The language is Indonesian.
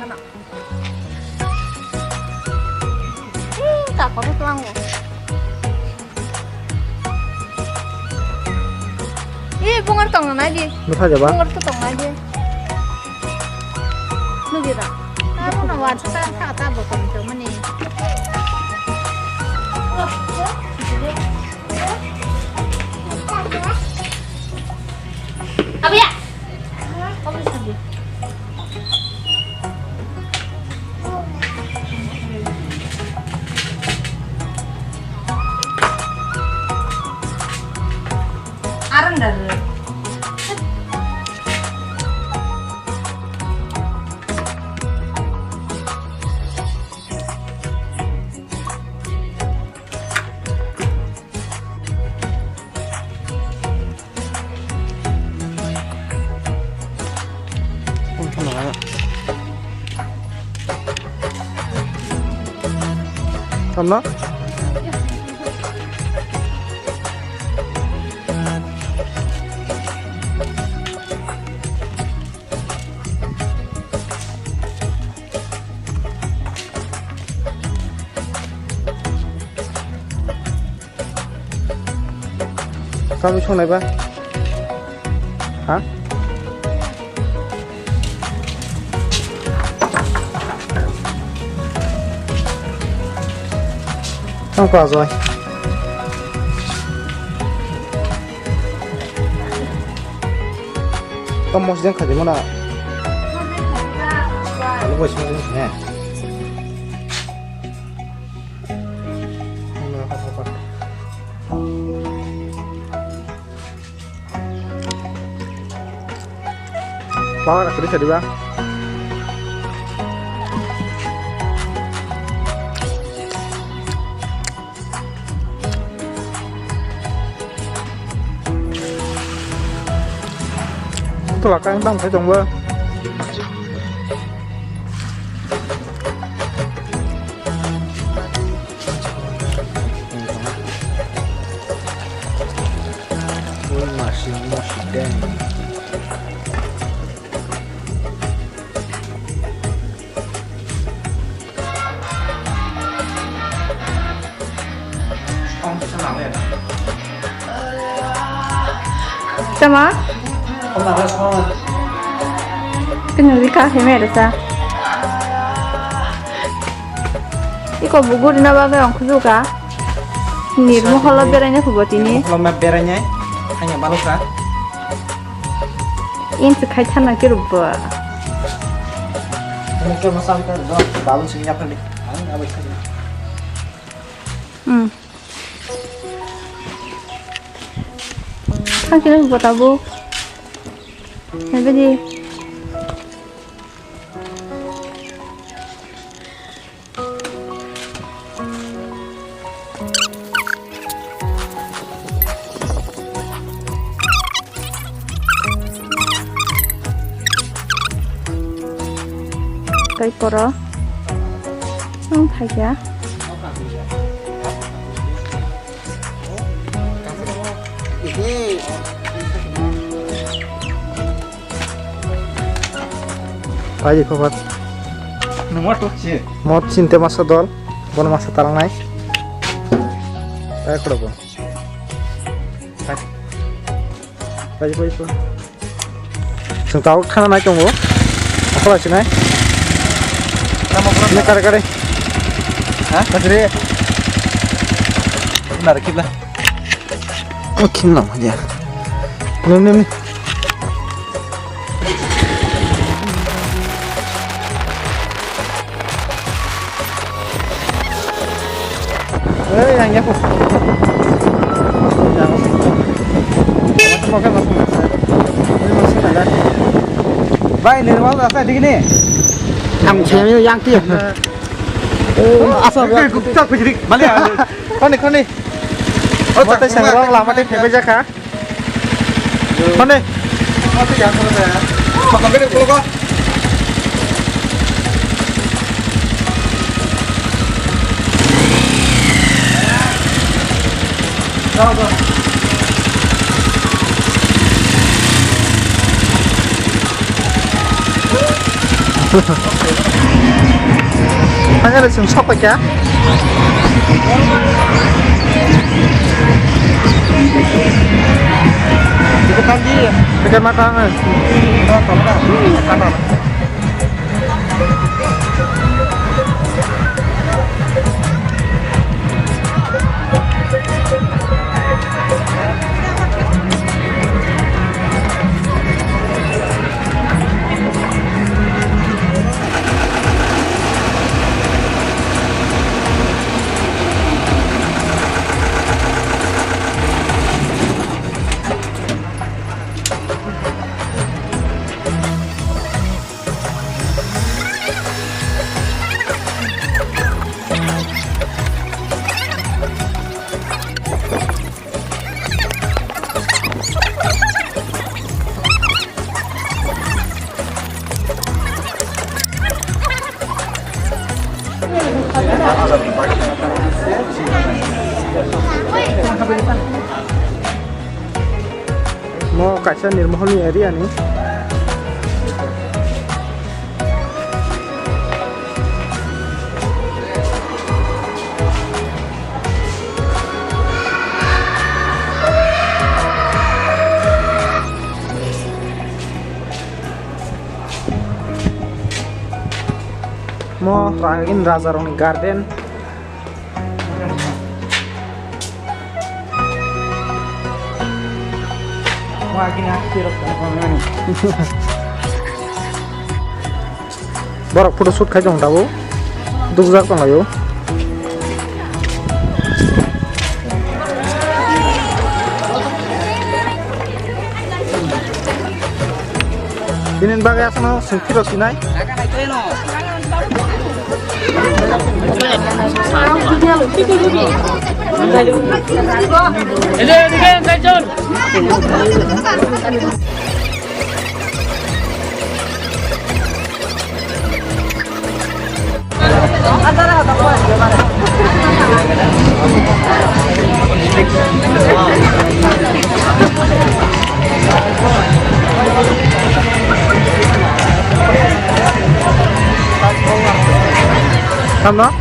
Sana. Tak có thuốc lăng rồi. 이 뽕을 떡는 아지. 뭐 사줘봐. 뽕을 또 떡는 아지. 누구다? 나는 와서 사다 먹고 때문에. 아비야. 아비 사비. 아른다르. 엄청 나가요. 잡나? Con đi xuống này ba. Hả? Xong quả rồi. Con một giang khởi thì món nào? Lúc vừa xuống nè. Bawa nak kerja di bang. Itu lah kan bang, saya coba. Masih deng. Sama? Không làm ra sao? Cái gì cả thế mẹ được sao? 이거 무구리나 봐봐요. 그거가. 니 뭐 헐러 베라냐 그거지니? Kalau map beranya hanya balok kan? 인스 칼타나 기르버. Mungkin masam kan, balon senyap kan nih. Apa itu? 응. 당신은 그거 타고. 해보지. cái 거라. 응, 자기야. Aji khabar. Nomor tuh sih. Mau cinta masa dol, bon masa tarang naik. Kayak berapa? Aji kau itu. Seng tahu kan naik kamu? Apa lagi naik? Ini kare-kare. Hah? Kasih benar kita. Oh, kinam aja. Ini. Yang nyapu. Yang makan langsung. Ini masih ada. Baik, ini rumah rasa di sini. Kamu cewek yang kia. Asal Oke, kita jadi balik ya. Kon nih. Oh, tapi saya lama di PPJ kah? Kon nih. Mati jangan sama saya. Makan gede kalau kok. Tahu. Hanya ada sing sok ya. Deketan dia. Dekat mata. Kanan. Mau kaca Nirmahal area nih. Mau rangin Raja Roni Garden. Lagi ngakhir. Borok foto shoot khai jong dabu. Dukjak tong layo. Binin bagai asano sing piro sinai. Sama?